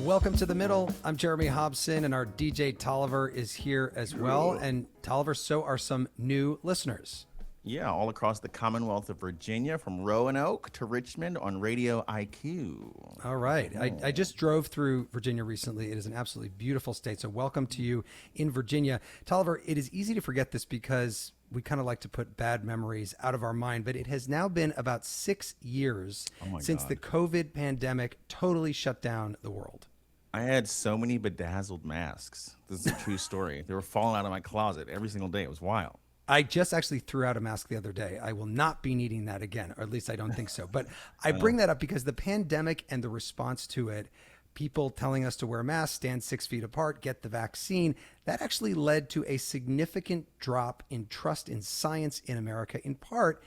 Welcome to The Middle. I'm Jeremy Hobson, and our DJ Tolliver is here as well. And Tolliver, so are some new listeners. Yeah, all across the Commonwealth of Virginia, from Roanoke to Richmond on Radio IQ. All right. I just drove through Virginia recently. It is an absolutely beautiful state. So welcome to you in Virginia. Tolliver, it is easy to forget this because we kind of like to put bad memories out of our mind, but it has now been about 6 years since the COVID pandemic totally shut down the world. I had so many bedazzled masks. This is a true story. They were falling out of my closet every single day. It was wild. I just actually threw out a mask the other day. I will not be needing that again, or at least I don't think so. But I bring that up because the pandemic and the response to it, people telling us to wear masks, stand 6 feet apart, get the vaccine, that actually led to a significant drop in trust in science in America, in part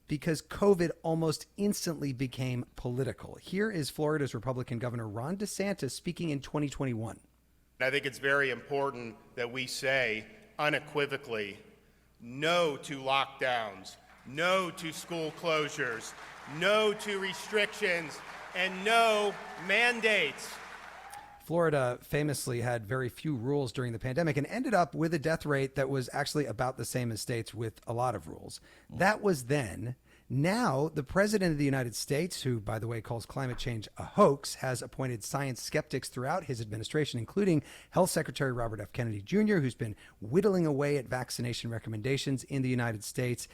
because COVID almost instantly became political. Here is Florida's Republican Governor Ron DeSantis speaking in 2021. I think it's very important that we say unequivocally no to lockdowns, no to school closures, no to restrictions, and no mandates. Florida famously had very few rules during the pandemic and ended up with a death rate that was actually about the same as states with a lot of rules. That was then. Now, the president of the United States, who, by the way, calls climate change a hoax, has appointed science skeptics throughout his administration, including Health Secretary Robert F. Kennedy Jr., who's been whittling away at vaccination recommendations in the United States.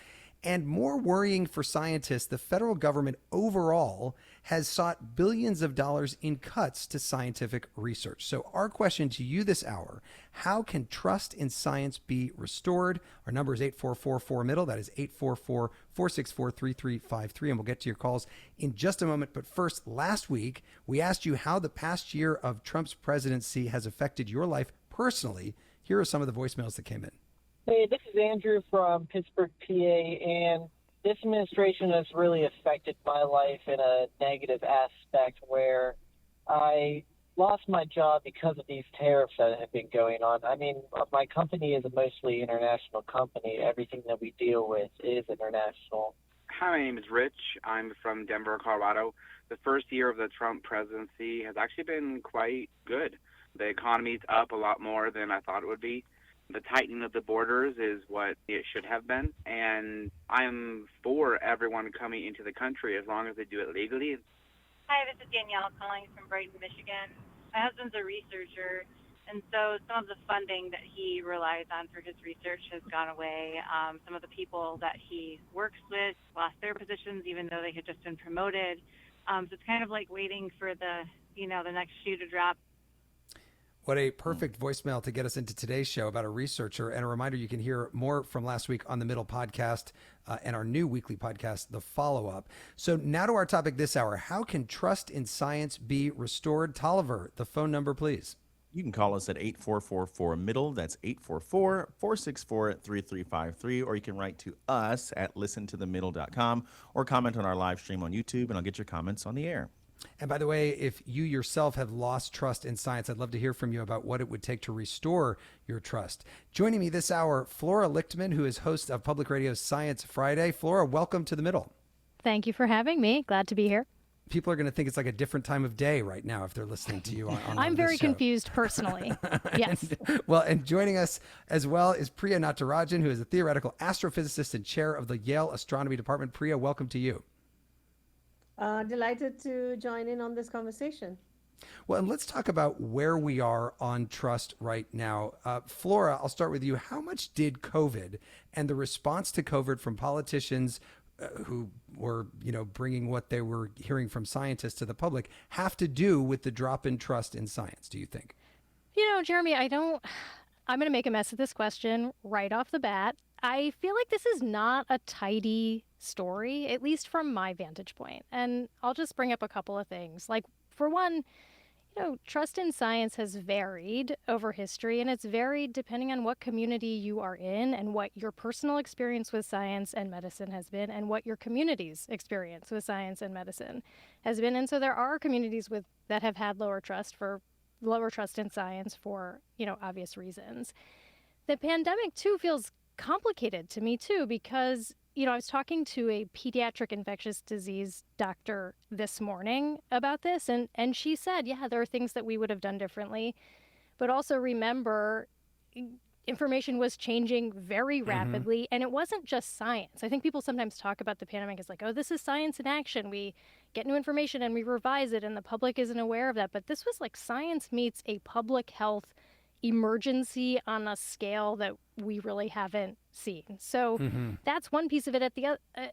And more worrying for scientists, the federal government overall has sought billions of dollars in cuts to scientific research. So our question to you this hour, how can trust in science be restored? Our number is 844-4-MIDDLE. That is 844-464-3353. And we'll get to your calls in just a moment. But first, last week, we asked you how the past year of Trump's presidency has affected your life personally. Here are some of the voicemails that came in. Hey, this is Andrew from Pittsburgh, PA, and this administration has really affected my life in a negative aspect where I lost my job because of these tariffs that have been going on. I mean, my company is a mostly international company. Everything that we deal with is international. Hi, my name is Rich. I'm from Denver, Colorado. The first year of the Trump presidency has actually been quite good. The economy's up a lot more than I thought it would be. The tightening of the borders is what it should have been, and I'm for everyone coming into the country as long as they do it legally. Hi, this is Danielle calling from Brighton, Michigan. My husband's a researcher, and so some of the funding that he relies on for his research has gone away. Some of the people that he works with lost their positions even though they had just been promoted. So it's kind of like waiting for the next shoe to drop. What a perfect voicemail to get us into today's show about a researcher. And a reminder, you can hear more from last week on the Middle podcast and our new weekly podcast, The Follow-Up. So now to our topic this hour. How can trust in science be restored? Tolliver, the phone number, please. You can call us at 844-4-MIDDLE. That's 844-464-3353. Or you can write to us at listentothemiddle.com or comment on our live stream on YouTube, and I'll get your comments on the air. And by the way, if you yourself have lost trust in science, I'd love to hear from you about what it would take to restore your trust. Joining me this hour, Flora Lichtman, who is host of Public Radio's Science Friday. Flora, welcome to The Middle. Thank you for having me. Glad to be here. People are going to think it's like a different time of day right now if they're listening to you on I'm very confused personally. Yes. And joining us as well is Priya Natarajan, who is a theoretical astrophysicist and chair of the Yale Astronomy Department. Priya, welcome to you. Delighted to join in on this conversation. Well, and let's talk about where we are on trust right now. Flora, I'll start with you. How much did COVID and the response to COVID from politicians who were, bringing what they were hearing from scientists to the public have to do with the drop in trust in science, do you think? Jeremy, I'm going to make a mess of this question right off the bat. I feel like this is not a tidy story, at least from my vantage point. And I'll just bring up a couple of things. Like, for one, trust in science has varied over history, and it's varied depending on what community you are in and what your personal experience with science and medicine has been and what your community's experience with science and medicine has been. And so there are communities that have had lower trust in science for, obvious reasons. The pandemic, too, feels complicated to me, too, because I was talking to a pediatric infectious disease doctor this morning about this, and she said, yeah, there are things that we would have done differently, but also remember, information was changing very rapidly, and it wasn't just science. I think people sometimes talk about the pandemic as like, oh, this is science in action. We get new information and we revise it, and the public isn't aware of that. But this was like science meets a public health emergency on a scale that we really haven't seen. So that's one piece of it.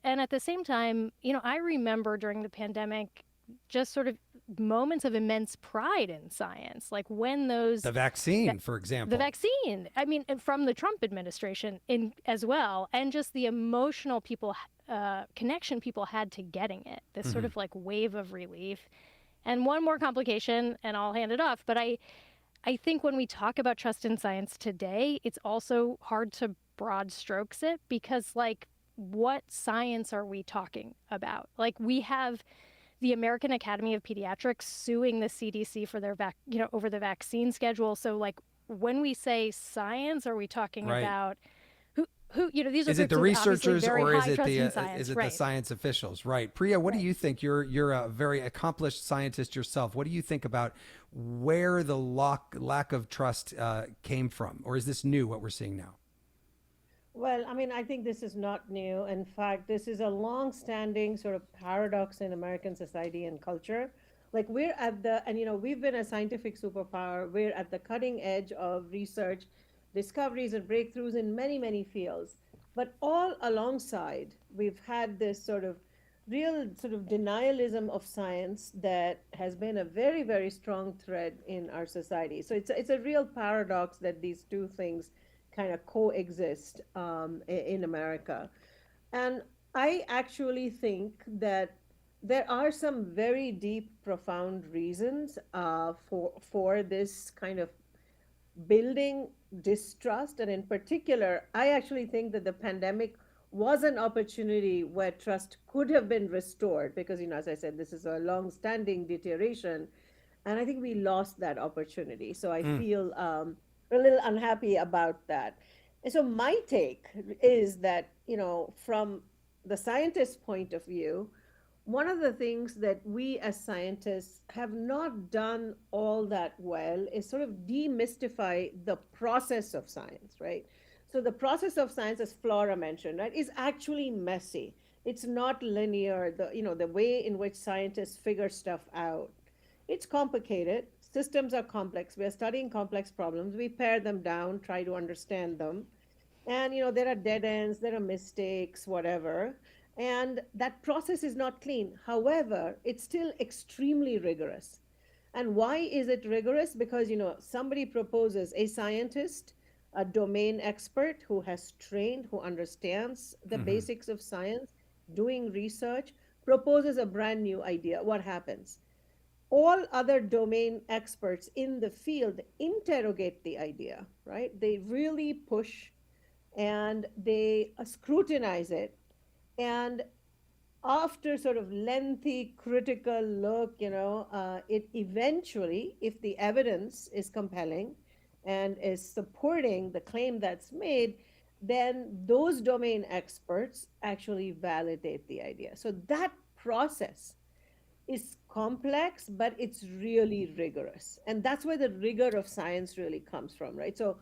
And at the same time, I remember during the pandemic just sort of moments of immense pride in science, like when The vaccine, for example. the vaccine, I mean, and from the Trump administration in as well, and just the emotional connection people had to getting it, this sort of like wave of relief. And one more complication, and I'll hand it off, but I think when we talk about trust in science today, it's also hard to broad strokes it, because like, what science are we talking about? Like, we have the American Academy of Pediatrics suing the CDC for their over the vaccine schedule. So like, when we say science, are we talking about who these are is it the groups with obviously researchers very or is high it trust the in science, is it right? the science officials? Right. Priya, what do you think? You're a very accomplished scientist yourself. What do you think about where the lack of trust came from, or is this new, what we're seeing now? Well, I mean, I think this is not new. In fact, this is a long-standing sort of paradox in American society and culture. Like, we're at we've been a scientific superpower. We're at the cutting edge of research, discoveries and breakthroughs in many, many fields. But all alongside, we've had this real denialism of science that has been a very, very strong thread in our society. So it's a real paradox that these two things kind of coexist in America. And I actually think that there are some very deep, profound reasons for this kind of building distrust. And in particular, I actually think that the pandemic was an opportunity where trust could have been restored, because, as I said, this is a long-standing deterioration. And I think we lost that opportunity. So I feel a little unhappy about that. And so my take is that, from the scientist's point of view, one of the things that we as scientists have not done all that well is sort of demystify the process of science, right? So the process of science, as Flora mentioned, right, is actually messy. It's not linear. The way in which scientists figure stuff out, it's complicated. Systems are complex. We are studying complex problems. We pare them down, try to understand them. And, there are dead ends, there are mistakes, whatever. And that process is not clean. However, it's still extremely rigorous. And why is it rigorous? Because, somebody proposes, a scientist, a domain expert who has trained, who understands the basics of science, doing research, proposes a brand new idea. What happens? All other domain experts in the field interrogate the idea, right? They really push and they scrutinize it. And after sort of lengthy critical look, it eventually, if the evidence is compelling and is supporting the claim that's made, then those domain experts actually validate the idea. So that process is complex, but it's really rigorous. And that's where the rigor of science really comes from, right? So,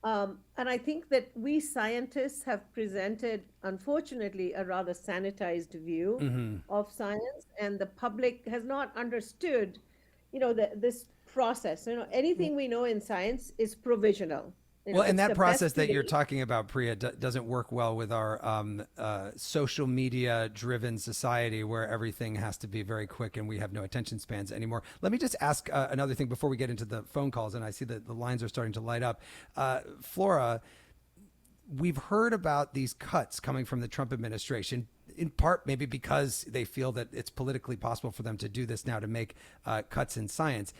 and I think that we scientists have presented, unfortunately, a rather sanitized view of science, and the public has not understood, this process. Anything we know in science is provisional. Well, and that process that you're talking about, Priya, doesn't work well with our social media driven society where everything has to be very quick and we have no attention spans anymore. Let me just ask another thing before we get into the phone calls, and I see that the lines are starting to light up. Flora, we've heard about these cuts coming from the Trump administration, in part maybe because they feel that it's politically possible for them to do this now, to make cuts in science.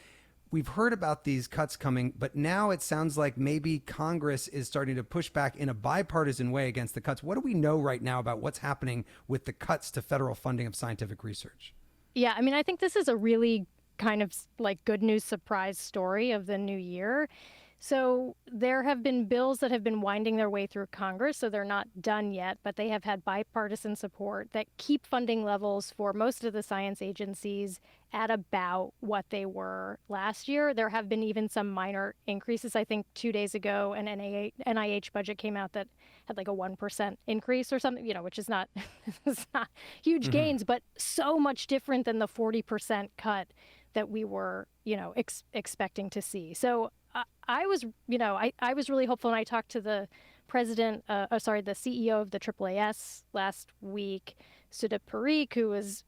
We've heard about these cuts coming, but now it sounds like maybe Congress is starting to push back in a bipartisan way against the cuts. What do we know right now about what's happening with the cuts to federal funding of scientific research? Yeah, I mean, I think this is a really kind of like good news surprise story of the new year. So there have been bills that have been winding their way through Congress, so they're not done yet, but they have had bipartisan support that keep funding levels for most of the science agencies at about what they were last year. There have been even some minor increases. I think 2 days ago, an NIH budget came out that had like a 1% increase or something, which is not, it's not huge gains, but so much different than the 40% cut that we were, expecting to see. So I was, I was really hopeful, and I talked to the the CEO of the AAAS last week, Sudip Parikh, who was,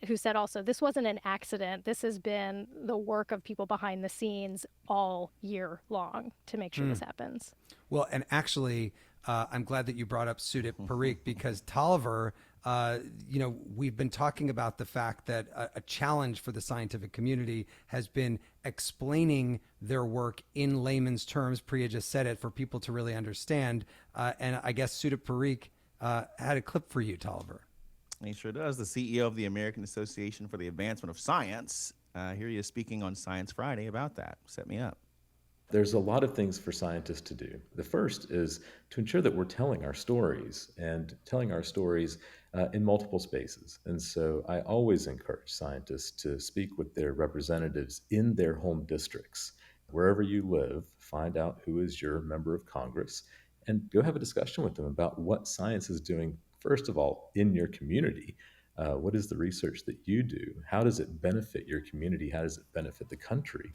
who said also, this wasn't an accident. This has been the work of people behind the scenes all year long to make sure this happens. Well, and actually, I'm glad that you brought up Sudip Parikh because Tolliver, we've been talking about the fact that a challenge for the scientific community has been explaining their work in layman's terms. Priya just said it for people to really understand. And I guess Sudip Parikh had a clip for you, Tolliver. He sure does. The CEO of the American Association for the Advancement of Science. Here he is speaking on Science Friday about that. Set me up. There's a lot of things for scientists to do. The first is to ensure that we're telling our stories and telling our stories in multiple spaces. And so I always encourage scientists to speak with their representatives in their home districts. Wherever you live, find out who is your member of Congress and go have a discussion with them about what science is doing, first of all, in your community. What is the research that you do? How does it benefit your community? How does it benefit the country?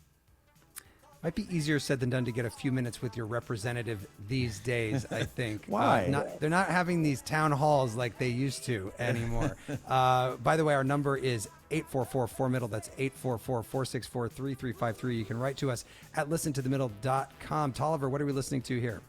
Might be easier said than done to get a few minutes with your representative these days, I think. Why? They're not having these town halls like they used to anymore. By the way, our number is 844-4MIDDLE. That's 844-464-3353. You can write to us at listentothemiddle.com. Tolliver, what are we listening to here?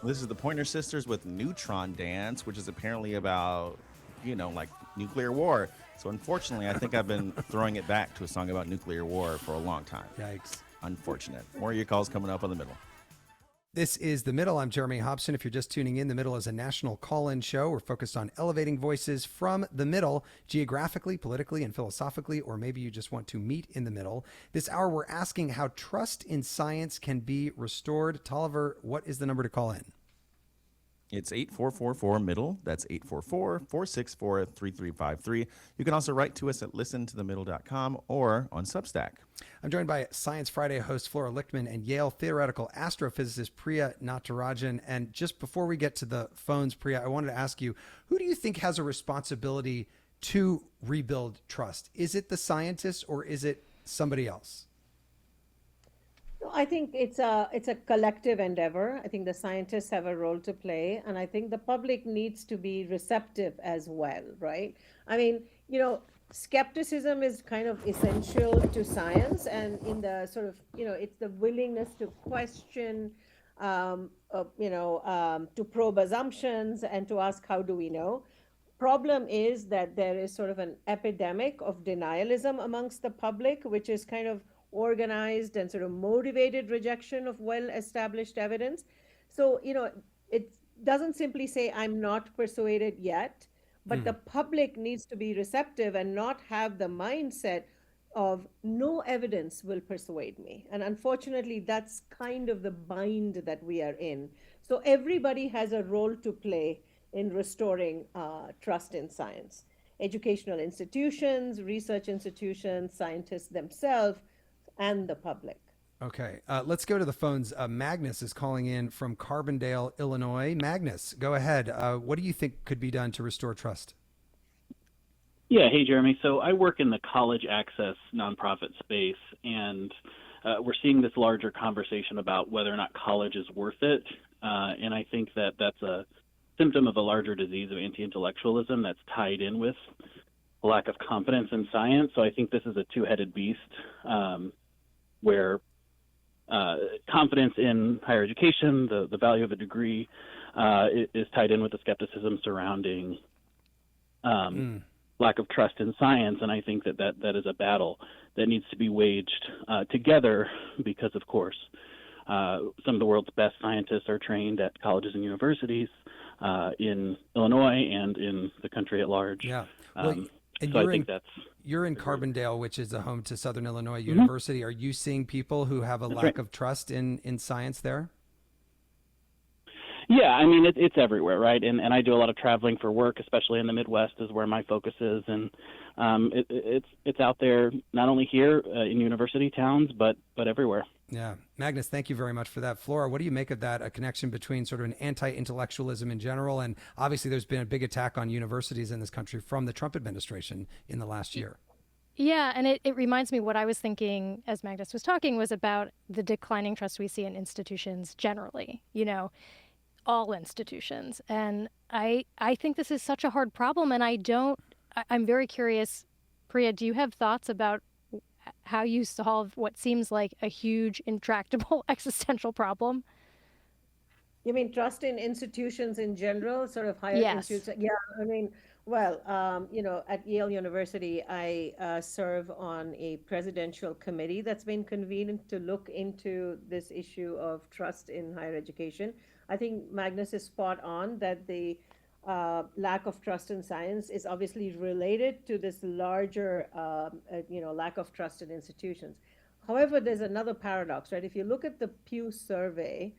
This is the Pointer Sisters with Neutron Dance, which is apparently about, like nuclear war. So unfortunately, I think I've been throwing it back to a song about nuclear war for a long time. Yikes. Unfortunate. More of your calls coming up on The Middle. This is The Middle. I'm Jeremy Hobson. If you're just tuning in, The Middle is a national call-in show. We're focused on elevating voices from the middle, geographically, politically, and philosophically, or maybe you just want to meet in the middle. This hour, we're asking how trust in science can be restored. Tolliver, what is the number to call in? It's 844-4MIDDLE. That's 844-464-3353. You can also write to us at listentothemiddle.com or on Substack. I'm joined by Science Friday host Flora Lichtman and Yale theoretical astrophysicist Priya Natarajan. And just before we get to the phones, Priya, I wanted to ask you, who do you think has a responsibility to rebuild trust? Is it the scientists or is it somebody else? I think it's a collective endeavor. I think the scientists have a role to play, and I think the public needs to be receptive as well, right? I mean, skepticism is kind of essential to science, and in the sort of, it's the willingness to question, to probe assumptions and to ask, how do we know? Problem is that there is sort of an epidemic of denialism amongst the public, which is kind of organized and sort of motivated rejection of well-established evidence. So, it doesn't simply say, I'm not persuaded yet, but the public needs to be receptive and not have the mindset of no evidence will persuade me. And unfortunately, that's kind of the bind that we are in. So everybody has a role to play in restoring trust in science. Educational institutions, research institutions, scientists themselves, and the public. Okay, let's go to the phones. Magnus is calling in from Carbondale, Illinois. Magnus, go ahead. What do you think could be done to restore trust? Yeah, hey, Jeremy. So I work in the college access nonprofit space, and we're seeing this larger conversation about whether or not college is worth it. And I think that that's a symptom of a larger disease of anti-intellectualism that's tied in with a lack of confidence in science. So I think this is a two-headed beast. Where confidence in higher education, the value of a degree, is tied in with the skepticism surrounding lack of trust in science. And I think that is a battle that needs to be waged together because, of course, some of the world's best scientists are trained at colleges and universities in Illinois and in the country at large. Yeah. Well, And So I think you're in Carbondale, which is a home to Southern Illinois University. Are you seeing people who have a lack of trust in science there? Yeah, I mean it's everywhere, right? And I do a lot of traveling for work, especially in the Midwest, is where my focus is, and it's out there not only here in university towns, but everywhere. Yeah, Magnus, thank you very much for that. Flora, what do you make of that? A connection between sort of an anti-intellectualism in general, and obviously there's been a big attack on universities in this country from the Trump administration in the last year. Yeah, and it reminds me what I was thinking as Magnus was talking was about the declining trust we see in institutions generally, all institutions. And I think this is such a hard problem, and I'm very curious, Priya, do you have thoughts about how you solve what seems like a huge, intractable existential problem? You mean trust in institutions in general, sort of higher Yes. institutions? Yeah, I mean, well, at Yale University, I serve on a presidential committee that's been convened to look into this issue of trust in higher education. I think Magnus is spot on that the lack of trust in science is obviously related to this larger, lack of trust in institutions. However, there's another paradox, right? If you look at the Pew survey,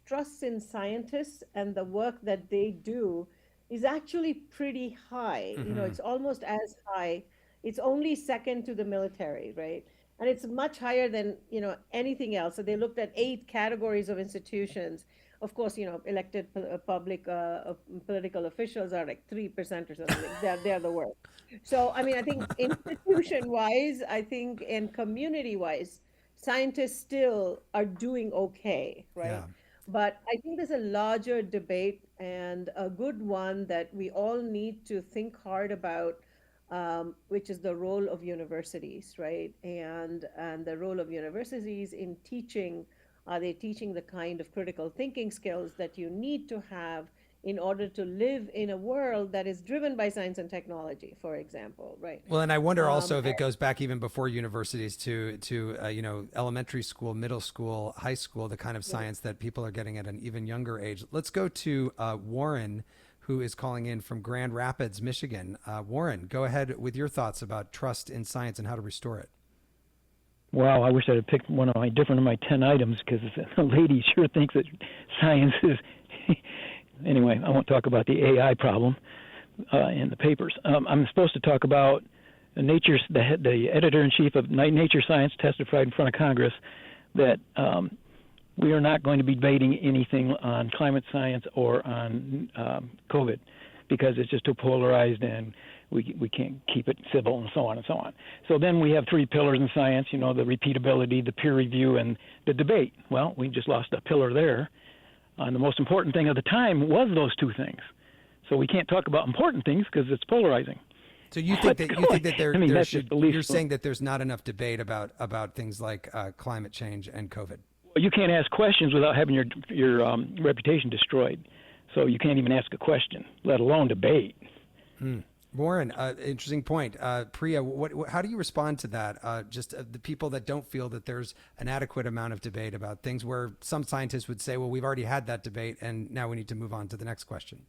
trust in scientists and the work that they do is actually pretty high. It's almost as high. It's only second to the military, right? And it's much higher than, anything else. So they looked at 8 categories of institutions. Of course, elected public political officials are like 3% or something. They're the worst. So, I mean, I think institution-wise, and community-wise, scientists still are doing okay, right? Yeah. But I think there's a larger debate and a good one that we all need to think hard about, which is the role of universities, right? And the role of universities in teaching. Are they teaching the kind of critical thinking skills that you need to have in order to live in a world that is driven by science and technology, for example, right? Well, and I wonder also if it goes back even before universities to elementary school, middle school, high school, the kind of science that people are getting at an even younger age. Let's go to Warren, who is calling in from Grand Rapids, Michigan. Warren, go ahead with your thoughts about trust in science and how to restore it. Wow, I wish I'd have picked one of my 10 items, because the lady sure thinks that science is. Anyway, I won't talk about the AI problem in the papers. I'm supposed to talk about the editor-in-chief of Nature Science testified in front of Congress that we are not going to be debating anything on climate science or on COVID, because it's just too polarized and we can't keep it civil, and so on and so on. So then we have 3 pillars in science, the repeatability, the peer review, and the debate. Well, we just lost a pillar there. And the most important thing at the time was those 2 things. So we can't talk about important things because it's polarizing. So you think that you're saying that there's not enough debate about things like climate change and COVID? Well, you can't ask questions without having your reputation destroyed. So you can't even ask a question, let alone debate. Warren, interesting point. Priya, how do you respond to that? Just the people that don't feel that there's an adequate amount of debate about things where some scientists would say, well, we've already had that debate and now we need to move on to the next question.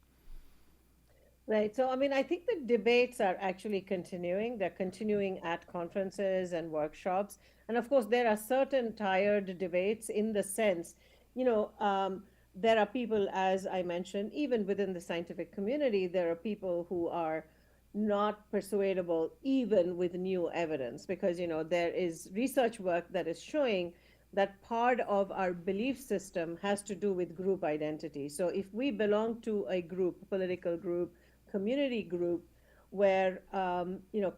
Right. So, I mean, I think the debates are actually continuing. They're continuing at conferences and workshops. And of course, there are certain tired debates in the sense, there are people, as I mentioned, even within the scientific community, there are people who are not persuadable even with new evidence, because there is research work that is showing that part of our belief system has to do with group identity. So if we belong to a group, political group, community group, where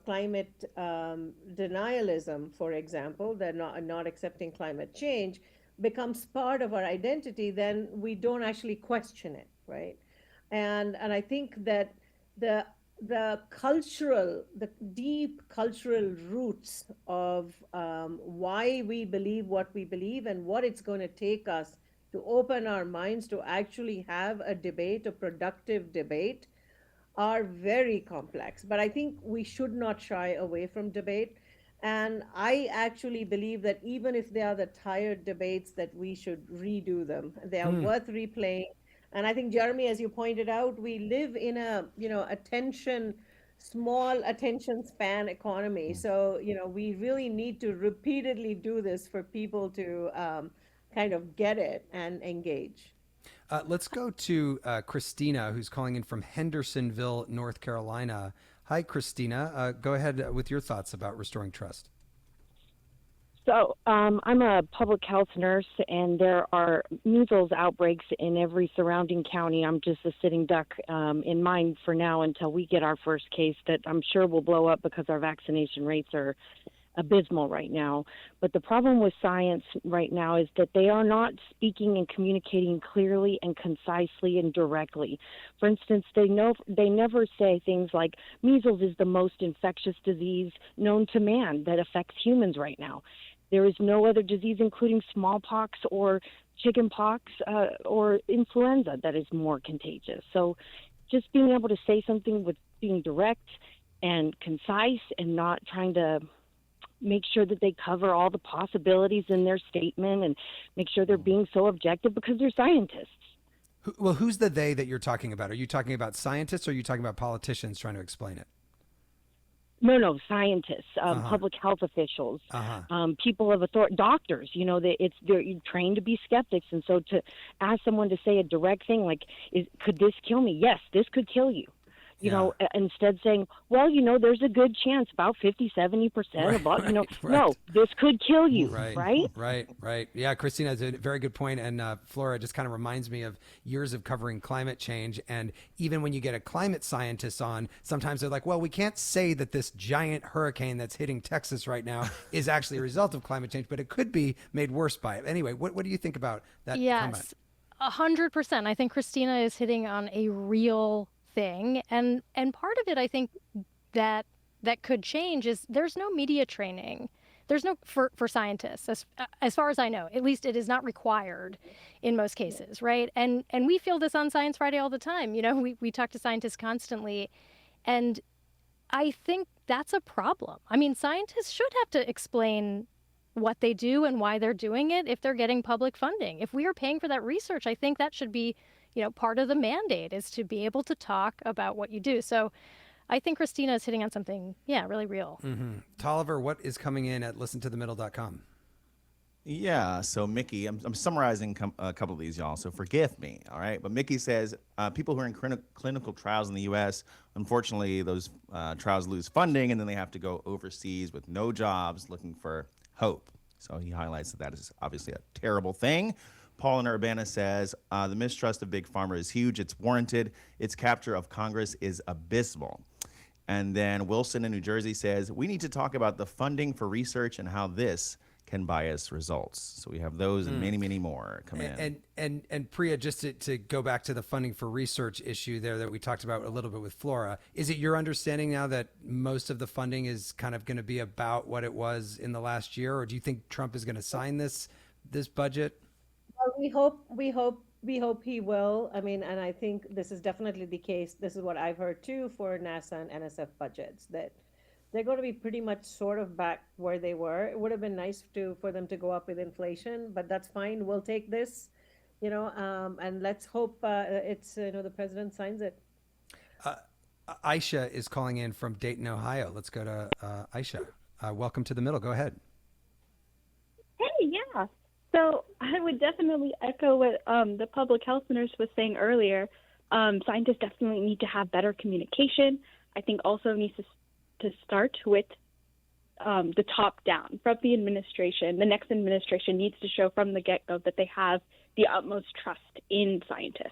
climate denialism, for example, they're not accepting climate change, becomes part of our identity, then we don't actually question it, right? And I think that the deep cultural roots of why we believe what we believe and what it's going to take us to open our minds to actually have a debate, a productive debate, are very complex. But I think we should not shy away from debate. And I actually believe that even if they are the tired debates, that we should redo them. They are worth replaying. And I think, Jeremy, as you pointed out, we live in a tension small attention span economy. So, we really need to repeatedly do this for people to kind of get it and engage. Let's go to Christina, who's calling in from Hendersonville, North Carolina. Hi, Christina. Go ahead with your thoughts about restoring trust. So I'm a public health nurse, and there are measles outbreaks in every surrounding county. I'm just a sitting duck in mine for now until we get our first case that I'm sure will blow up because our vaccination rates are abysmal right now. But the problem with science right now is that they are not speaking and communicating clearly and concisely and directly. For instance, they never say things like measles is the most infectious disease known to man that affects humans right now. There is no other disease, including smallpox or chickenpox or influenza, that is more contagious. So just being able to say something with being direct and concise and not trying to make sure that they cover all the possibilities in their statement and make sure they're being so objective because they're scientists. Well, who's the they that you're talking about? Are you talking about scientists or are you talking about politicians trying to explain it? No, scientists, public health officials, people of authority, doctors. They're trained to be skeptics, and so to ask someone to say a direct thing like, "Could this kill me?" Yes, this could kill you. Instead saying, well, there's a good chance, about 50-70% right. No, this could kill you, right? Right. Yeah, Christina, that's a very good point. And Flora, just kind of reminds me of years of covering climate change. And even when you get a climate scientist on, sometimes they're like, well, we can't say that this giant hurricane that's hitting Texas right now is actually a result of climate change, but it could be made worse by it. Anyway, what do you think about that comment? Yes, 100%. I think Christina is hitting on a real thing, and part of it, I think that could change is there's no media training. There's no for scientists, as far as I know. At least it is not required in most cases, right? And we feel this on Science Friday all the time. We talk to scientists constantly, and I think that's a problem. I mean, scientists should have to explain what they do and why they're doing it if they're getting public funding. If we are paying for that research, I think that should be part of the mandate is to be able to talk about what you do. So I think Christina is hitting on something, really real. Mm-hmm. Tolliver, what is coming in at listentothemiddle.com? Yeah, so Mickey, I'm summarizing a couple of these, y'all, so forgive me, all right? But Mickey says people who are in clinical trials in the U.S., unfortunately, those trials lose funding, and then they have to go overseas with no jobs looking for hope. So he highlights that is obviously a terrible thing. Paul in Urbana says, the mistrust of Big Pharma is huge. It's warranted. Its capture of Congress is abysmal. And then Wilson in New Jersey says, we need to talk about the funding for research and how this can bias results. So we have those and many, many more coming in. And Priya, just to go back to the funding for research issue there that we talked about a little bit with Flora, is it your understanding now that most of the funding is kind of going to be about what it was in the last year? Or do you think Trump is going to sign this budget? Well, we hope he will. I mean, and I think this is definitely the case. This is what I've heard too for NASA and NSF budgets, that they're going to be pretty much sort of back where they were. It would have been nice for them to go up with inflation, but that's fine. We'll take this, and let's hope it's the president signs it. Aisha is calling in from Dayton, Ohio. Let's go to Aisha. Welcome to the middle. Go ahead. Hey, yeah. So I would definitely echo what the public health nurse was saying earlier. Scientists definitely need to have better communication. I think also needs to start with the top down from the administration. The next administration needs to show from the get-go that they have the utmost trust in scientists.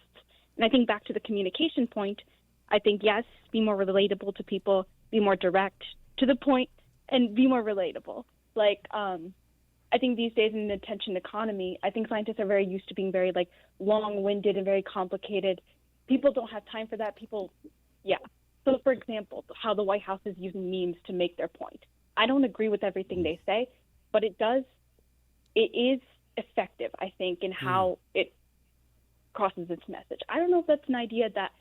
And I think back to the communication point, I think, yes, be more relatable to people, be more direct, to the point, and be more relatable. I think these days in the attention economy, I think scientists are very used to being very long-winded and very complicated. People don't have time for that. So for example, how the White House is using memes to make their point. I don't agree with everything they say, but it is effective, I think, in how it crosses its message. I don't know if that's an idea that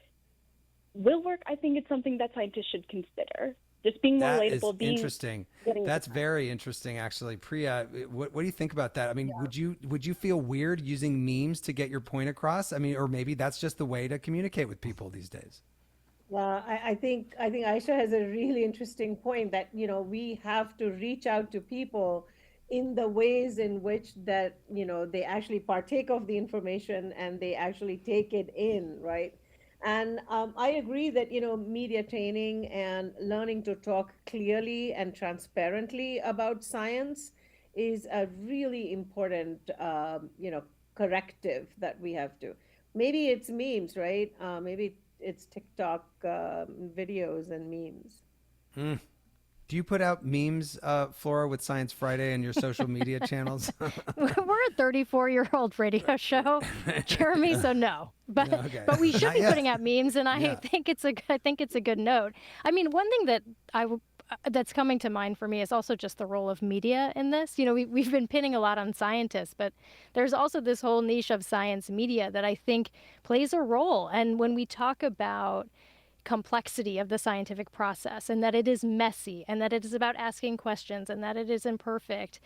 will work. I think it's something that scientists should consider. Just being more relatable. Interesting. That's very interesting, actually. Priya, what do you think about that? I mean, would you feel weird using memes to get your point across? I mean, or maybe that's just the way to communicate with people these days. I think Aisha has a really interesting point that we have to reach out to people in the ways in which that they actually partake of the information and they actually take it in, right? And I agree that media training and learning to talk clearly and transparently about science is a really important corrective that we have to. Maybe it's memes, right? Maybe it's TikTok videos and memes. Mm. Do you put out memes, Flora, with Science Friday and your social media channels? We're a 34-year-old radio show, Jeremy, so no. But Okay. but we should Not be yet. putting out memes, and I Yeah. think it's a good note. I mean, one thing that that's coming to mind for me is also just the role of media in this. We've been pinning a lot on scientists, but there's also this whole niche of science media that I think plays a role. And when we talk about complexity of the scientific process and that it is messy and that it is about asking questions and that it is imperfect,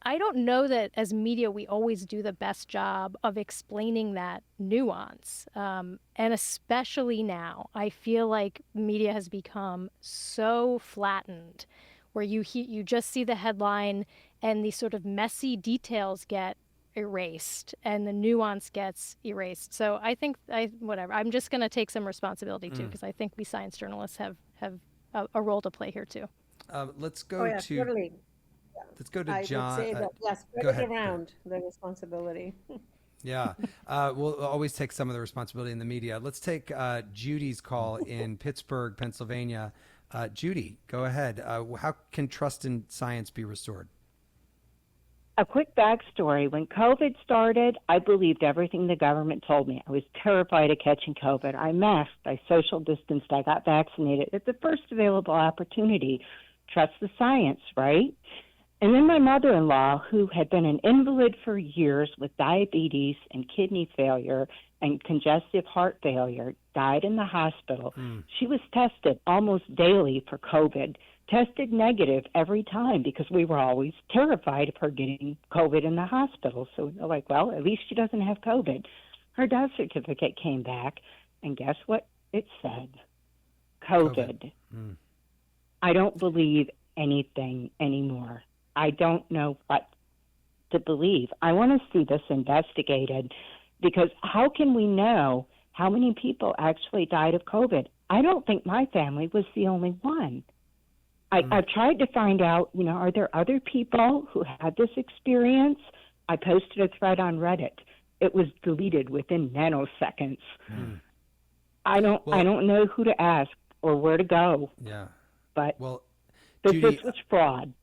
I don't know that as media we always do the best job of explaining that nuance. And especially now, I feel like media has become so flattened where you just see the headline and the sort of messy details get erased and the nuance gets erased. So I think whatever. I'm just going to take some responsibility too because I think we science journalists have a role to play here too. Let's Oh go yeah, to totally. let's go to I would John. say that, yeah, spread Go it ahead. around, the responsibility. Yeah, we'll always take some of the responsibility in the media. Let's take Judy's call in Pittsburgh, Pennsylvania. Judy, go ahead. How can trust in science be restored? A quick backstory. When COVID started, I believed everything the government told me. I was terrified of catching COVID. I masked, I social distanced, I got vaccinated at the first available opportunity. Trust the science, right? And then my mother-in-law, who had been an invalid for years with diabetes and kidney failure and congestive heart failure, died in the hospital. She was tested almost daily for COVID, tested negative every time because we were always terrified of her getting COVID in the hospital. So we're like, well, at least she doesn't have COVID. Her death certificate came back, and guess what it said? COVID. I don't believe anything anymore. I don't know what to believe. I want to see this investigated because how can we know how many people actually died of COVID? I don't think my family was the only one. I've tried to find out, are there other people who had this experience? I posted a thread on Reddit. It was deleted within nanoseconds. I don't know who to ask or where to go. Yeah. But Judy, this was fraud.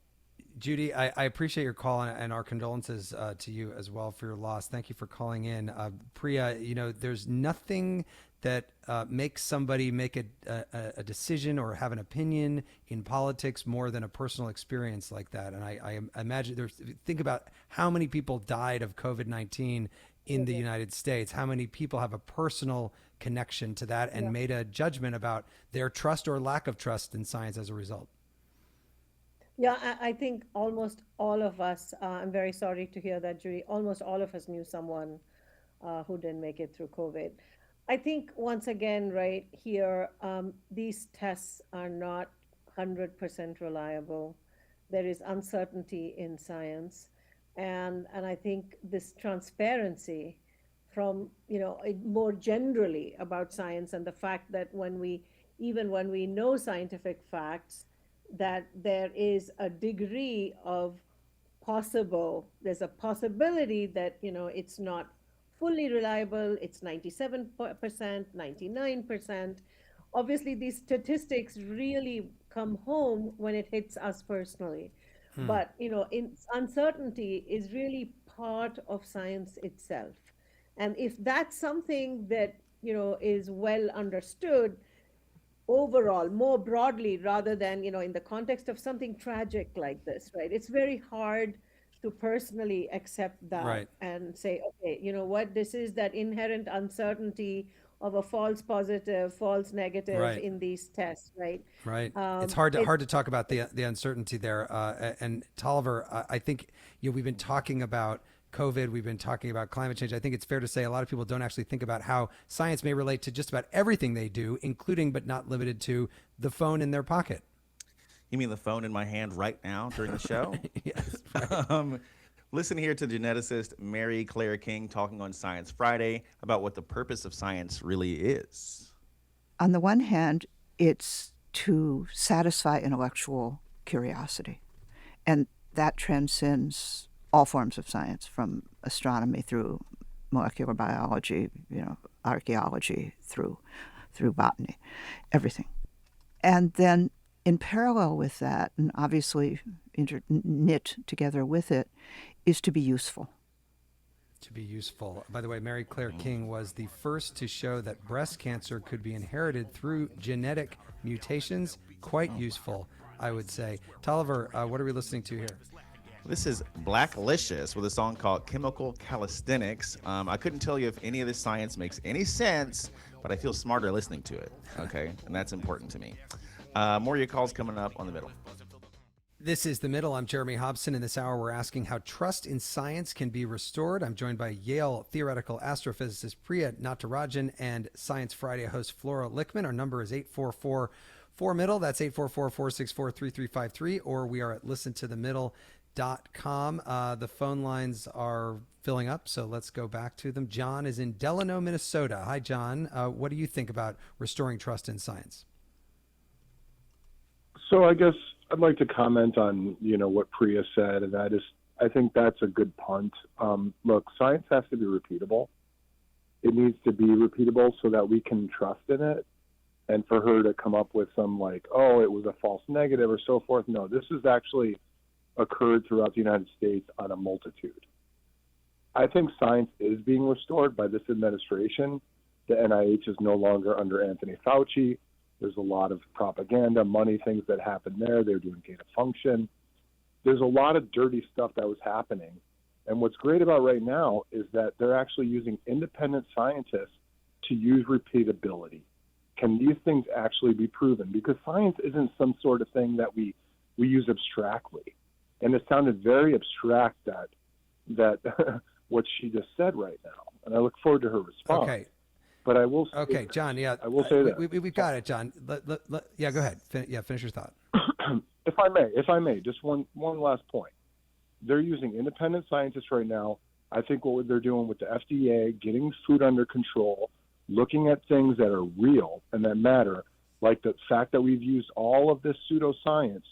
Judy, I appreciate your call and our condolences to you as well for your loss. Thank you for calling in. Priya, there's nothing that makes somebody make a decision or have an opinion in politics more than a personal experience like that. And I imagine think about how many people died of COVID-19 in the United States, how many people have a personal connection to that and made a judgment about their trust or lack of trust in science as a result. Yeah, I think almost all of us, I'm very sorry to hear that, Judy, almost all of us knew someone who didn't make it through COVID. I think once again, right here, these tests are not 100% reliable. There is uncertainty in science. And I think this transparency from, more generally about science and the fact that even when we know scientific facts, that there is a degree of there's a possibility that, it's not fully reliable, it's 97%, 99%. Obviously, these statistics really come home when it hits us personally. But, uncertainty is really part of science itself. And if that's something that, is well understood, overall, more broadly, rather than, in the context of something tragic like this, right? It's very hard to personally accept that and say, okay, you know what, this is that inherent uncertainty of a false positive, false negative in these tests, right? Right. It's hard to talk about the uncertainty there. And Tolliver, I think we've been talking about COVID. We've been talking about climate change. I think it's fair to say a lot of people don't actually think about how science may relate to just about everything they do, including but not limited to the phone in their pocket. You mean the phone in my hand right now during the show? Yes. Right. Listen here to geneticist Mary Claire King talking on Science Friday about what the purpose of science really is. On the one hand, it's to satisfy intellectual curiosity, and that transcends all forms of science, from astronomy through molecular biology, archaeology, through botany, everything. And then in parallel with that, and obviously knit together with it, is to be useful. To be useful. By the way, Mary Claire King was the first to show that breast cancer could be inherited through genetic mutations. Quite useful, I would say. Tolliver, what are we listening to here? This is Blacklicious with a song called Chemical Calisthenics. I couldn't tell you if any of this science makes any sense, but I feel smarter listening to it, okay? And that's important to me. More of your calls coming up on The Middle. This is The Middle. I'm Jeremy Hobson. In this hour, we're asking how trust in science can be restored. I'm joined by Yale theoretical astrophysicist Priya Natarajan and Science Friday host Flora Lichtman. Our number is 844-4MIDDLE. That's 844-464-3353. Or we are at listentothemiddle.com. The phone lines are filling up, so let's go back to them. John is in Delano, Minnesota. Hi, John. What do you think about restoring trust in science? So I guess I'd like to comment on, what Priya said, and that is, I think that's a good punt. Look, science has to be repeatable. It needs to be repeatable so that we can trust in it. And for her to come up with some it was a false negative or so forth. No, this has actually occurred throughout the United States on a multitude. I think science is being restored by this administration. The NIH is no longer under Anthony Fauci. There's a lot of propaganda, money, things that happen there. They're doing gain of function. There's a lot of dirty stuff that was happening. And what's great about right now is that they're actually using independent scientists to use repeatability. Can these things actually be proven? Because science isn't some sort of thing that we use abstractly. And it sounded very abstract that what she just said right now. And I look forward to her response. Okay. But I will say Okay, John, yeah. I will say that. We've got it, John. Yeah, go ahead. Finish your thought. If I may, just one last point. They're using independent scientists right now. I think what they're doing with the FDA, getting food under control, looking at things that are real and that matter, like the fact that we've used all of this pseudoscience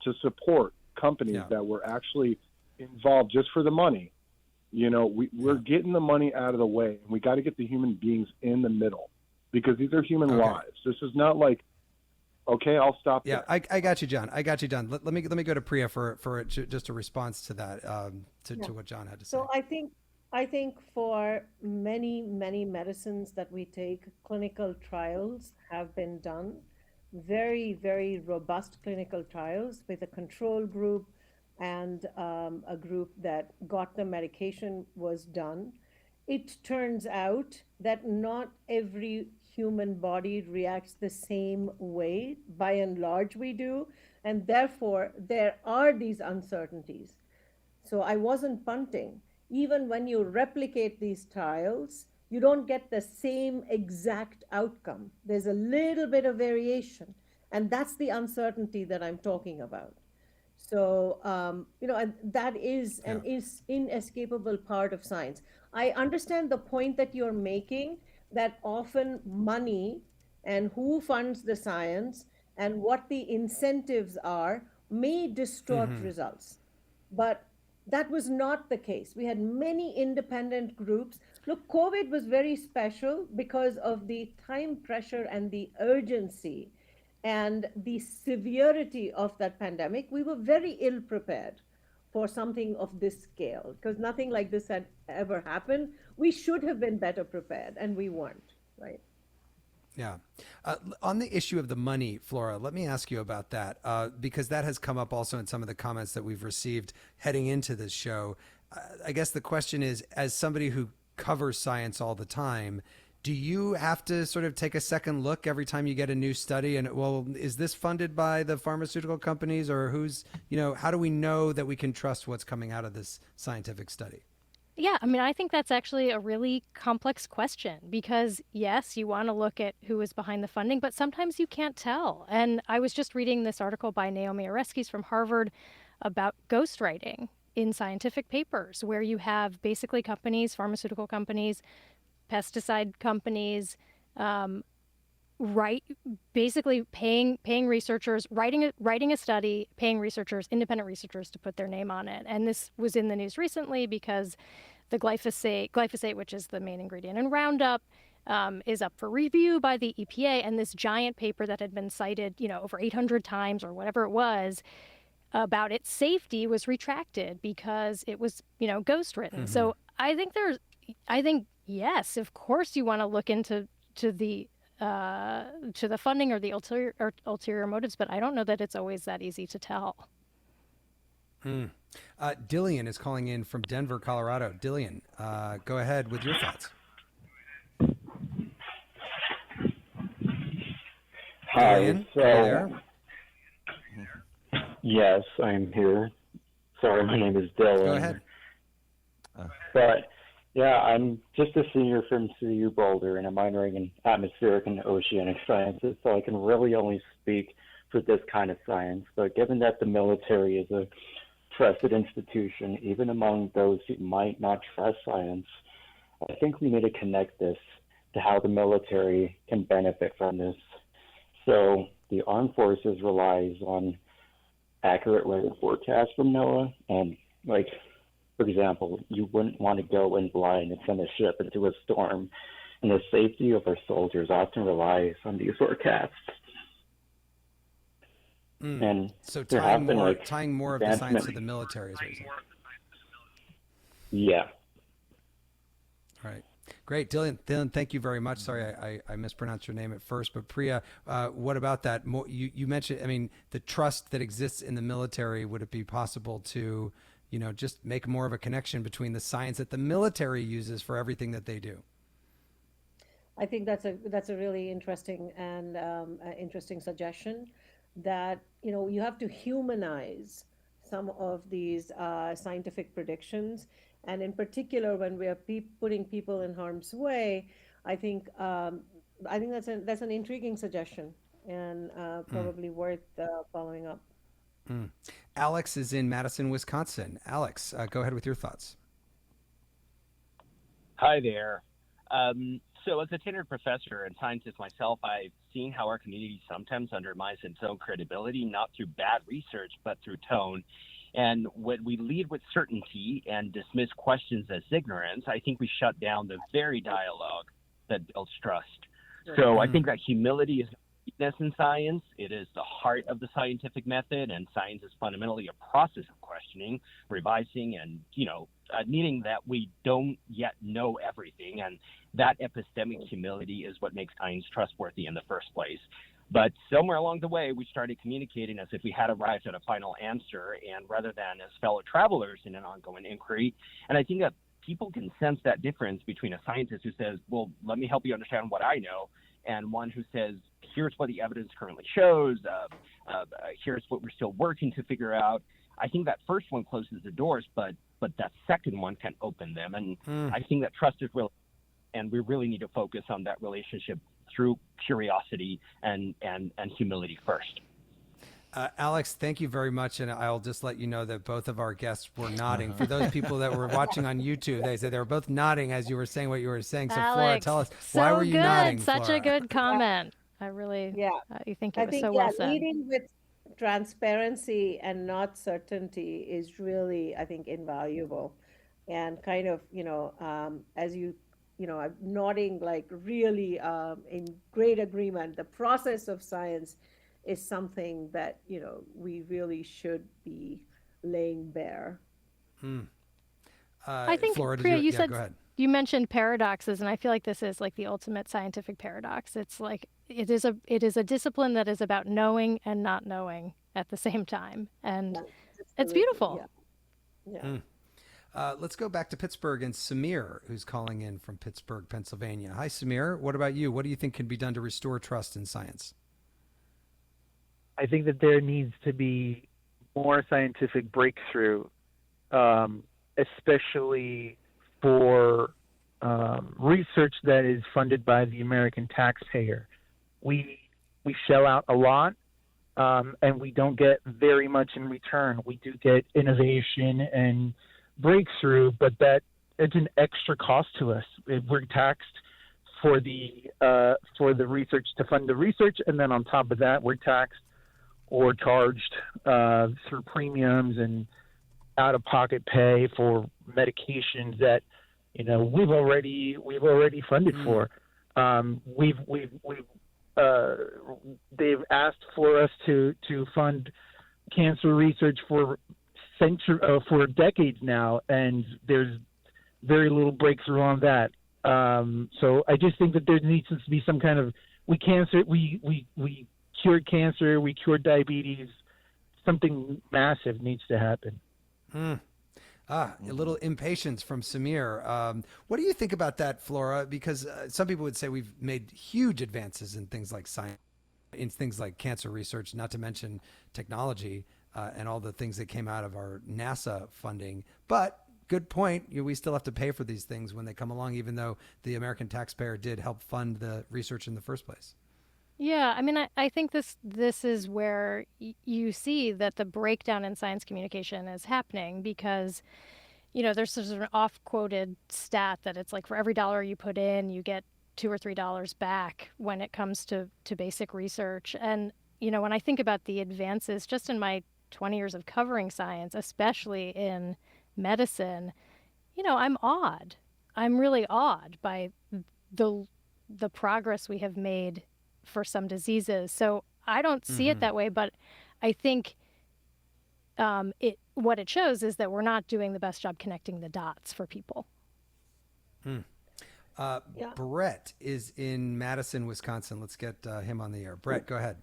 to support companies that were actually involved just for the money. We're getting the money out of the way, and we got to get the human beings in the middle, because these are human lives. This is not okay, I'll stop there. I got you, John. Let me go to Priya for just a response to that, to what John had to say. So I think for many medicines that we take, clinical trials have been done, very, very robust clinical trials with a control group and a group that got the medication was done. It turns out that not every human body reacts the same way. By and large, we do. And therefore, there are these uncertainties. So I wasn't punting. Even when you replicate these trials, you don't get the same exact outcome. There's a little bit of variation. And that's the uncertainty that I'm talking about. So, and that is an inescapable part of science. I understand the point that you're making, that often money and who funds the science and what the incentives are may distort results. But that was not the case. We had many independent groups. Look, COVID was very special because of the time pressure and the urgency and the severity of that pandemic. We were very ill prepared for something of this scale because nothing like this had ever happened. We should have been better prepared, and we weren't, right? Yeah. On the issue of the money, Flora, let me ask you about that, because that has come up also in some of the comments that we've received heading into this show. I guess the question is, as somebody who covers science all the time, do you have to sort of take a second look every time you get a new study and, well, is this funded by the pharmaceutical companies or who's, how do we know that we can trust what's coming out of this scientific study? Yeah, I mean, I think that's actually a really complex question because, yes, you want to look at who is behind the funding, but sometimes you can't tell. And I was just reading this article by Naomi Oreskes from Harvard about ghostwriting in scientific papers, where you have basically companies, pharmaceutical companies, pesticide companies, um, right, basically paying researchers, writing a study, paying researchers, independent researchers, to put their name on it. And this was in the news recently because the glyphosate, which is the main ingredient in Roundup, is up for review by the EPA. And this giant paper that had been cited, over 800 times or whatever it was, about its safety was retracted because it was, ghostwritten. So I think yes, of course you want to look into the funding or the ulterior motives, but I don't know that it's always that easy to tell. Dillian is calling in from Denver, Colorado. Dillian, go ahead with your thoughts. Hi. Dillian, are you there? Yes, I'm here. Sorry, my name is Dylan. Go ahead. But yeah, I'm just a senior from CU Boulder, and I'm minoring in atmospheric and oceanic sciences, so I can really only speak for this kind of science. But given that the military is a trusted institution, even among those who might not trust science, I think we need to connect this to how the military can benefit from this. So the armed forces relies on accurate weather forecasts from NOAA, and for example, you wouldn't want to go in blind and send a ship into a storm, and the safety of our soldiers often relies on these forecasts. And so there have been tying more of the science to the military is what you're saying. Yeah. All right. Great. Dylan, thank you very much. Sorry, I mispronounced your name at first, but Priya, what about that? You mentioned, the trust that exists in the military. Would it be possible to, just make more of a connection between the science that the military uses for everything that they do? I think that's a really interesting and interesting suggestion, that you have to humanize some of these scientific predictions, and in particular when we are putting people in harm's way. I think that's an intriguing suggestion, and probably worth following up. Alex is in Madison, Wisconsin. Alex, go ahead with your thoughts. Hi there. So as a tenured professor and scientist myself, I've seen how our community sometimes undermines its own credibility, not through bad research, but through tone. And when we lead with certainty and dismiss questions as ignorance, I think we shut down the very dialogue that builds trust. So I think that humility is weakness in science. It is the heart of the scientific method, and science is fundamentally a process of questioning, revising, and admitting that we don't yet know everything. And that epistemic humility is what makes science trustworthy in the first place. But somewhere along the way, we started communicating as if we had arrived at a final answer, and rather than as fellow travelers in an ongoing inquiry. And I think that people can sense that difference between a scientist who says, well, let me help you understand what I know, and one who says, here's what the evidence currently shows, here's what we're still working to figure out. I think that first one closes the doors, but that second one can open them. And I think that trust is real, and we really need to focus on that relationship through curiosity and humility first. Alex, thank you very much. And I'll just let you know that both of our guests were nodding. For those people that were watching on YouTube, they said they were both nodding as you were saying what you were saying. So Alex, Flora, tell us, why were you nodding, Such Flora? a good comment. I really, I think it was so well said. Leading with transparency and not certainty is really, I think, invaluable. And kind of, as I'm nodding, like really in great agreement. The process of science is something that, we really should be laying bare. I think, Flora, Priya, you go said, ahead. you mentioned paradoxes, and I feel like this is like the ultimate scientific paradox. It's like it is a discipline that is about knowing and not knowing at the same time, and it's beautiful. Yeah. Let's go back to Pittsburgh and Samir, who's calling in from Pittsburgh, Pennsylvania. Hi, Samir. What about you? What do you think can be done to restore trust in science? I think that there needs to be more scientific breakthrough, especially for research that is funded by the American taxpayer. We shell out a lot, and we don't get very much in return. We do get innovation and breakthrough, but it's an extra cost to us. We're taxed for the research to fund the research, and then on top of that, we're taxed or charged through premiums and out-of-pocket pay for medications that we've already funded for. They've asked for us to fund cancer research for decades now, and there's very little breakthrough on that. So I just think that there needs to be some kind of we cured cancer, we cured diabetes. Something massive needs to happen. A little impatience from Samir. What do you think about that, Flora? Because some people would say we've made huge advances in things like science, in things like cancer research, not to mention technology and all the things that came out of our NASA funding. But good point. We still have to pay for these things when they come along, even though the American taxpayer did help fund the research in the first place. Yeah, I mean, I think this is where you see that the breakdown in science communication is happening because, there's sort of an oft-quoted stat that it's like for every dollar you put in, you get $2 or $3 back when it comes to basic research. And, when I think about the advances just in my 20 years of covering science, especially in medicine, I'm awed. I'm really awed by the progress we have made for some diseases. So I don't see it that way, but I think what it shows is that we're not doing the best job connecting the dots for people. Brett is in Madison, Wisconsin. Let's get him on the air. Brett, go ahead.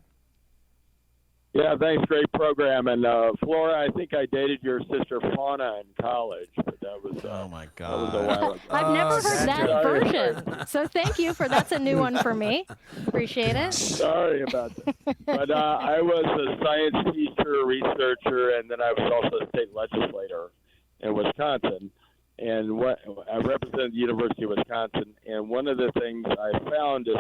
Yeah, thanks. Great program. And Flora, I think I dated your sister Fauna in college, but that was oh my god, that was a while ago. I've never heard that version, so thank you for that's a new one for me. Appreciate it. Sorry about that. But I was a science teacher, researcher, and then I was also a state legislator in Wisconsin. And I represent the University of Wisconsin. And one of the things I found is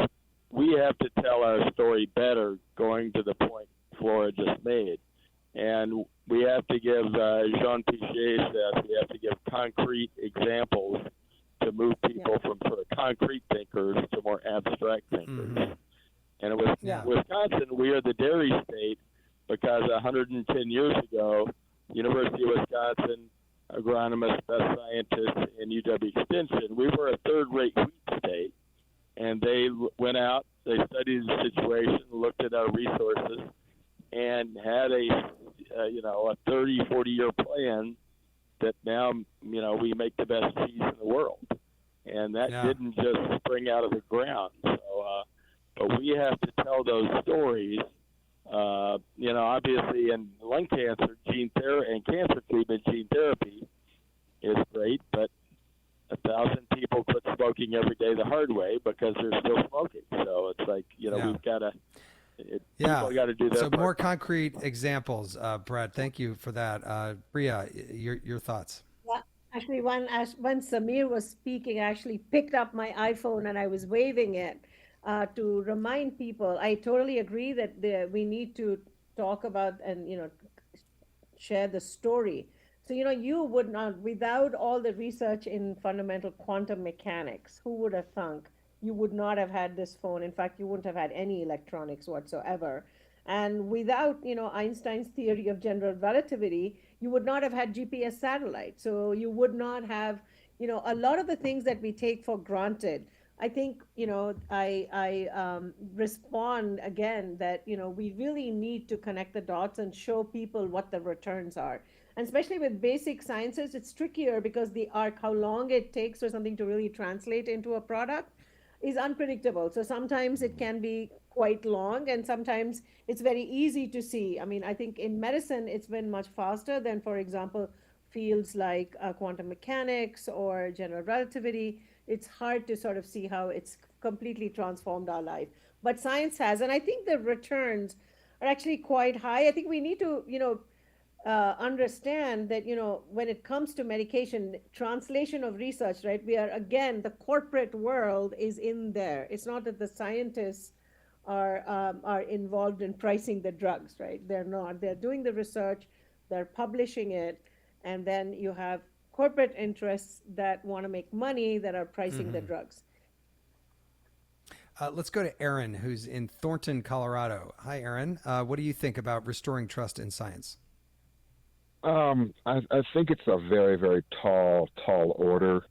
we have to tell our story better, going to the point Flora just made. And we have to give, Jean Piaget says, we have to give concrete examples to move people from sort of concrete thinkers to more abstract thinkers. And it was Wisconsin, we are the dairy state because 110 years ago, University of Wisconsin, agronomists, best scientists in UW Extension, we were a third-rate wheat state. And they went out, they studied the situation, looked at our resources, and had a 30, 40-year plan that now, we make the best cheese in the world. And that didn't just spring out of the ground. So, but we have to tell those stories. Obviously in lung cancer, gene therapy and cancer treatment, gene therapy is great, but 1,000 people quit smoking every day the hard way because they're still smoking. So it's like, we've got to, people got to do their So part. more concrete examples, Brad. Thank you for that. Priya, your thoughts. Yeah, actually, when Samir was speaking, I actually picked up my iPhone and I was waving it to remind people. I totally agree that we need to talk about and share the story. So you would not, without all the research in fundamental quantum mechanics, who would have thunk you would not have had this phone? In fact, you wouldn't have had any electronics whatsoever. And without Einstein's theory of general relativity, you would not have had GPS satellites. So you would not have a lot of the things that we take for granted. I think I respond again that we really need to connect the dots and show people what the returns are. And especially with basic sciences, it's trickier because the arc, how long it takes for something to really translate into a product, is unpredictable. So sometimes it can be quite long, and sometimes it's very easy to see. I mean, I think in medicine, it's been much faster than, for example, fields like quantum mechanics or general relativity. It's hard to sort of see how it's completely transformed our life. But science has, and I think the returns are actually quite high. I think we need to, understand that, when it comes to medication, translation of research, right? We are, again, the corporate world is in there. It's not that the scientists are involved in pricing the drugs, right? They're not. They're doing the research, they're publishing it, and then you have corporate interests that want to make money that are pricing the drugs. Let's go to Aaron, who's in Thornton, Colorado. Hi, Aaron. What do you think about restoring trust in science? I think it's a very, very tall order.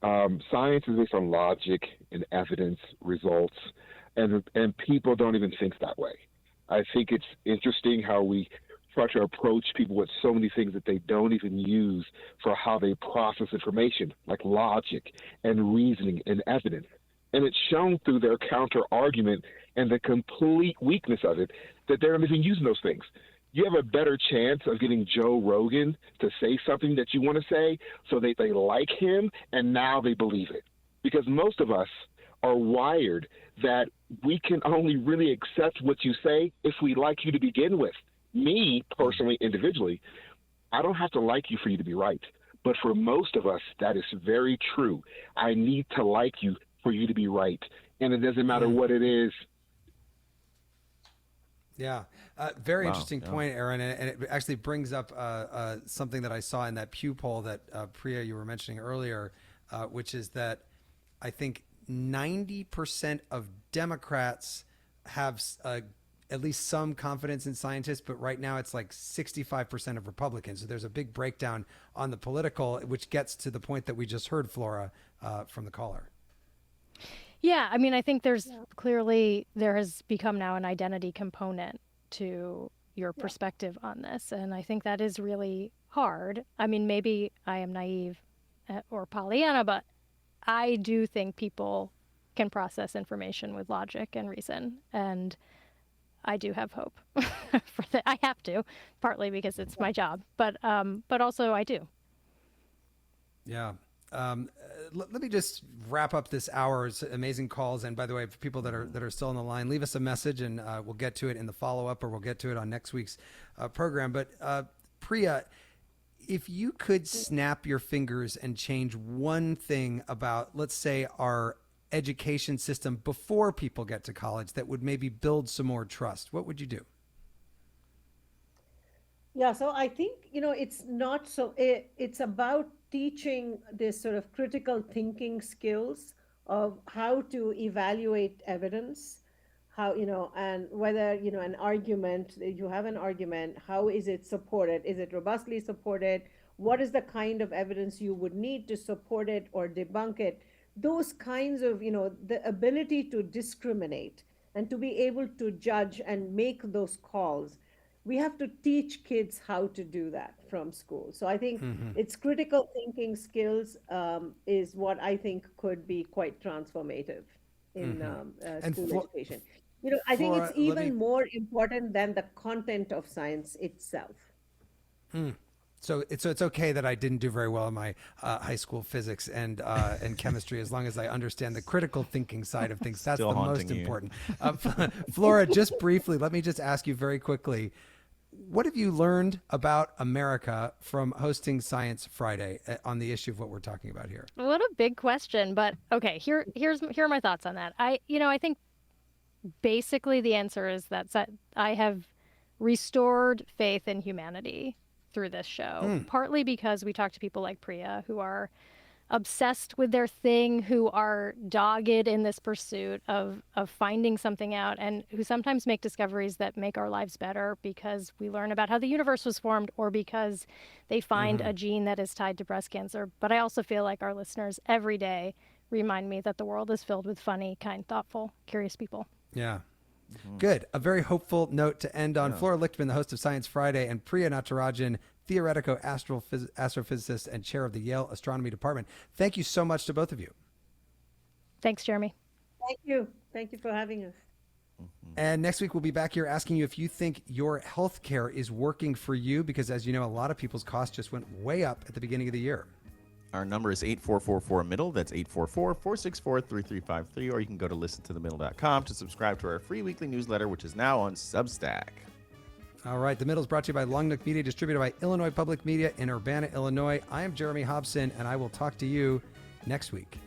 Science is based on logic and evidence, results, and people don't even think that way. I think it's interesting how we try to approach people with so many things that they don't even use for how they process information, like logic and reasoning and evidence. And it's shown through their counter argument and the complete weakness of it that they're not even using those things. You have a better chance of getting Joe Rogan to say something that you want to say so they like him and now they believe it. Because most of us are wired that we can only really accept what you say if we like you to begin with. Me, personally, individually, I don't have to like you for you to be right. But for most of us, that is very true. I need to like you for you to be right. And it doesn't matter what it is. Yeah, very interesting point, Aaron. And it actually brings up something that I saw in that Pew poll that Priya, you were mentioning earlier, which is that I think 90% of Democrats have at least some confidence in scientists, but right now it's like 65% of Republicans. So there's a big breakdown on the political, which gets to the point that we just heard, Flora, from the caller. Yeah, I mean, I think there's clearly, there has become now an identity component to your perspective on this. And I think that is really hard. I mean, maybe I am naive or Pollyanna, but I do think people can process information with logic and reason. And I do have hope for that. I have to, partly because it's my job, but also I do. Yeah. Let me just wrap up this hour's amazing calls. And by the way, for people that are still on the line, leave us a message and we'll get to it in the follow-up, or we'll get to it on next week's program. But Priya, if you could snap your fingers and change one thing about, let's say, our education system before people get to college that would maybe build some more trust, what would you do? Yeah, so I think, it's not so, it's about teaching this sort of critical thinking skills of how to evaluate evidence, how, and whether, an argument, you have an argument, how is it supported? Is it robustly supported? What is the kind of evidence you would need to support it or debunk it? Those kinds of, the ability to discriminate and to be able to judge and make those calls. We have to teach kids how to do that from school. So I think it's critical thinking skills is what I think could be quite transformative in school education. I think Flora, it's even more important than the content of science itself. So it's okay that I didn't do very well in my high school physics and chemistry, as long as I understand the critical thinking side of things. That's Still the most haunting you. important. Flora, just briefly, let me just ask you very quickly, what have you learned about America from hosting Science Friday on the issue of what we're talking about here? What a big question, but okay, here are my thoughts on that. I think basically the answer is that I have restored faith in humanity through this show, partly because we talk to people like Priya who are obsessed with their thing, who are dogged in this pursuit of finding something out, and who sometimes make discoveries that make our lives better because we learn about how the universe was formed or because they find a gene that is tied to breast cancer. But I also feel like our listeners every day remind me that the world is filled with funny, kind, thoughtful, curious people. Yeah. Good. A very hopeful note to end on. Flora Lichtman, the host of Science Friday, and Priya Natarajan, theoretical astrophysicist and chair of the Yale Astronomy Department. Thank you so much to both of you. Thanks, Jeremy. Thank you. Thank you for having us. And next week, we'll be back here asking you if you think your health care is working for you, because as you know, a lot of people's costs just went way up at the beginning of the year. Our number is 8444-MIDDLE. That's 844-464-3353. Or you can go to listentothemiddle.com to subscribe to our free weekly newsletter, which is now on Substack. All right. The Middle is brought to you by Long Nook Media, distributed by Illinois Public Media in Urbana, Illinois. I am Jeremy Hobson, and I will talk to you next week.